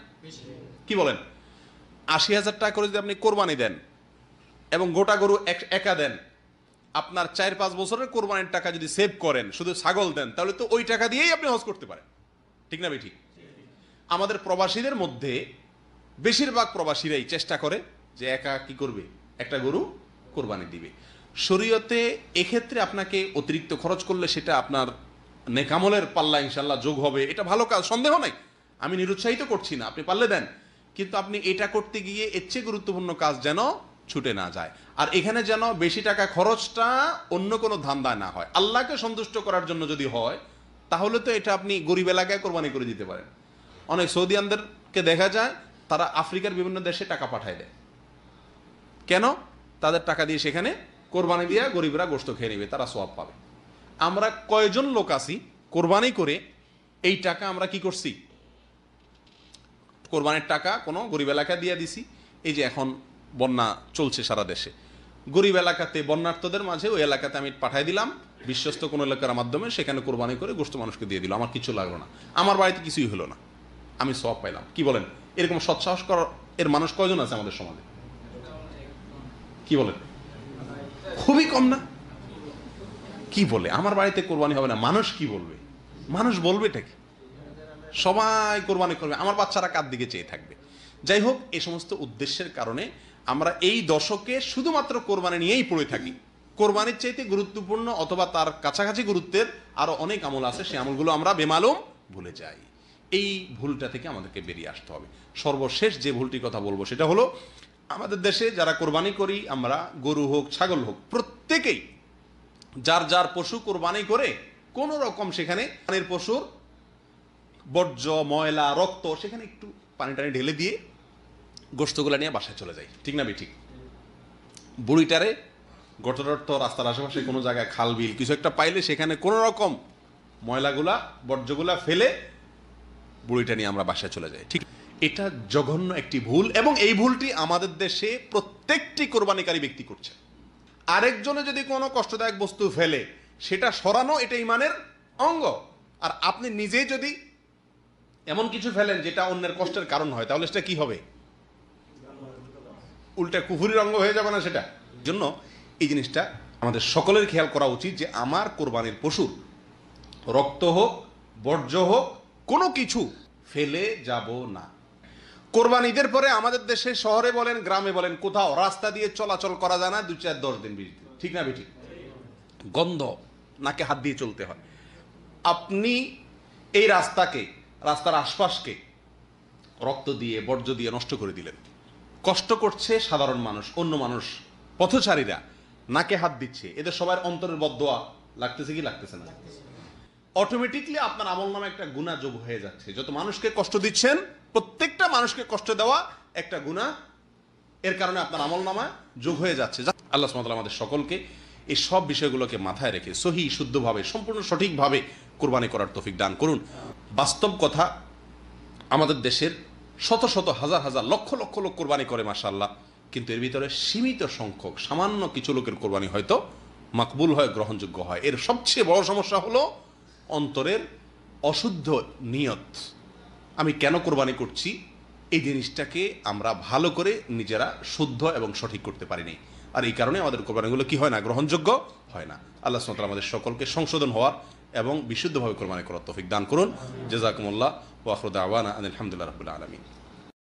[SPEAKER 1] কি বলেন? 80,000 টাকা করে যদি আপনি কোরবানি দেন এবং গোটা গরু একা দেন, আপনার 4-5 বছরের কোরবানির টাকা যদি সেভ করেন, শুধু ছাগল দেন, তাহলে তো ওই টাকা দিয়েই আপনি হজ করতে পারেন। ঠিক না বেঠিক? আমাদের প্রবাসীদের মধ্যে বেশিরভাগ প্রবাসীরাই চেষ্টা করে যে একা কি করবে, একটা গরু কোরবানি দিবে। শরীয়তে এক্ষেত্রে আপনাকে অতিরিক্ত খরচ করলে সেটা আপনার নেকামলের পাল্লা ইনশাল্লাহ যোগ হবে, এটা ভালো কাজ, সন্দেহ নাই, আমি নিরুৎসাহিত করছি না, আপনি পারলে দেন। কিন্তু আপনি এটা করতে গিয়ে এর চেয়ে গুরুত্বপূর্ণ কাজ যেন ছুটে না যায়। আর এখানে যেন বেশি টাকা খরচটা অন্য কোনো ধান্দায় না হয়, আল্লাহকে সন্তুষ্ট করার জন্য যদি হয়, তাহলে তো এটা আপনি গরিব এলাকায় কোরবানি করে দিতে পারেন। অনেক সৌদিয়ানদেরকে দেখা যায় তারা আফ্রিকার বিভিন্ন দেশে টাকা পাঠায় দেয়। কেন? তাদের টাকা দিয়ে সেখানে কোরবানি দিয়ে গরিবরা গোশত খেয়ে নেবে, তারা সওয়াব পাবে। আমরা কয়জন লোক আছি কোরবানি করে এই টাকা আমরা কি করছি? কোরবানির টাকা কোনো গরিব এলাকা দিয়ে দিছি। এই যে এখন বন্যা চলছে সারা দেশে, গরিব এলাকাতে বন্যার্থদের মাঝে ওই এলাকাতে আমি পাঠাই দিলাম বিশ্বস্ত কোনো এলাকার মাধ্যমে, সেখানে কোরবানি করে গোশত মানুষকে দিয়ে দিল, আমার কিছু লাগলো না, আমার বাড়িতে কিছুই হলো না, আমি সওয়াব পাইলাম। কি বলেন? এরকম সৎসাহস করার এর মানুষ কয়জন আছে আমাদের সমাজে? কি বলেন? খুবই কম না? কি বলে আমার বাড়িতে কোরবানি হবে না, মানুষ কি বলবে? মানুষ বলবে এটা কি? সবাই কোরবানি করবে, আমার বাচ্চারা কার দিকে চেয়ে থাকবে? যাই হোক, এই সমস্ত উদ্দেশ্যের কারণে আমরা এই দশকে শুধুমাত্র কোরবানি নিয়েই পড়ে থাকি। কোরবানির চাইতে গুরুত্বপূর্ণ অথবা তার কাছাকাছি গুরুত্বের আরো অনেক আমল আছে, সেই আমলগুলো আমরা বেমালুম ভুলে যাই। এই ভুলটা থেকে আমাদেরকে বেরিয়ে আসতে হবে। সর্বশেষ যে ভুলটির কথা বলবো সেটা হলো, আমাদের দেশে যারা কোরবানি করি আমরা, গরু হোক ছাগল হোক, প্রত্যেকেই যার যার পশু কোরবানি করে কোন রকম সেখানে পানির পশুর বর্জ্য, ময়লা, রক্ত সেখানে একটু পানি টানি ঢেলে দিয়ে গোশতগুলা নিয়ে বাসায় চলে যায়। ঠিক না বেঠিক? বুড়িটারে গটরট রাস্তার আশেপাশে কোনো জায়গায় খাল বিল কিছু একটা পাইলে সেখানে কোনো রকম ময়লাগুলা বর্জ্যগুলা ফেলে বুড়িটা নিয়ে আমরা বাসায় চলে যাই। ঠিক, এটা জঘন্য একটি ভুল, এবং এই ভুলটি আমাদের দেশে প্রত্যেকটি কোরবানিকারী ব্যক্তি করছে। আরেকজনে যদি কোনো কষ্টদায়ক বস্তু ফেলে সেটা সরানো, এটা ইমানের অঙ্গ। আর আপনি নিজেই যদি এমন কিছু ফেলেন যেটা অন্যের কষ্টের কারণ হয়, তাহলে সেটা কি হবে? উল্টা কুফুরির অঙ্গ হয়ে যাবে না সেটা? জন্য এই জিনিসটা আমাদের সকলের খেয়াল করা উচিত যে আমার কোরবানির পশুর রক্ত হোক, বর্জ্য হোক, কোনো কিছু ফেলে যাব না। কোরবানি ঈদের পরে আমাদের দেশে শহরে বলেন, গ্রামে বলেন, কোথাও রাস্তা দিয়ে চলাচল করা যায় না 2-4-10 দিন 20 দিন, ঠিক না বেঠিক? গন্ধ, নাকে হাত দিয়ে চলতে হয়। আপনি এই রাস্তাকে, রাস্তার আশপাশকে রক্ত দিয়ে, বর্জ্য দিয়ে নষ্ট করে দিলেন। কষ্ট করছে সাধারণ মানুষ, অন্য মানুষ, পথচারীরা নাকে হাত দিচ্ছে, এদের সবার অন্তরের বদদোয়া লাগতেছে কি লাগতেছে না? অটোমেটিকলি আপনার আমলনামা একটা গুনাহ যোগ হয়ে যাচ্ছে। যত মানুষকে কষ্ট দিচ্ছেন, প্রত্যেকটা মানুষকে কষ্ট দেওয়া একটা গুনাহ, এর কারণে আপনার আমলনামা যোগ হয়ে যাচ্ছে। আল্লাহ সুবহানাহু ওয়া তাআলা আমাদের সকলকে এই সব বিষয়গুলোকে মাথায় রেখে সহি শুদ্ধভাবে, সম্পূর্ণ সঠিকভাবে কোরবানি করার তৌফিক দান করুন। বাস্তব কথা, আমাদের দেশের শত শত হাজার হাজার লক্ষ লক্ষ লোক কোরবানি করে মাশাআল্লাহ, কিন্তু এর ভিতরে সীমিত সংখ্যক সামান্য কিছু লোকের কোরবানি হয়তো মাকবুল হয়, গ্রহণযোগ্য হয়। এর সবচেয়ে বড় সমস্যা হলো অন্তরের অশুদ্ধ নিয়ত। আমি কেন কোরবানি করছি, এই জিনিসটাকে আমরা ভালো করে নিজেরা শুদ্ধ এবং সঠিক করতে পারিনি। আর এই কারণে আমাদের কোরবানিগুলো কি হয় না, গ্রহণযোগ্য হয় না। আল্লাহ সুবহানাহু ওয়া তাআলা আমাদের সকলকে সংশোধন হওয়ার এবং বিশুদ্ধভাবে কোরবানি করার তৌফিক দান করুন। জাযাকুমুল্লাহ ওয়া আখিরু দাওয়ানা আনিল হামদুলিল্লাহি রাব্বিল আলামিন।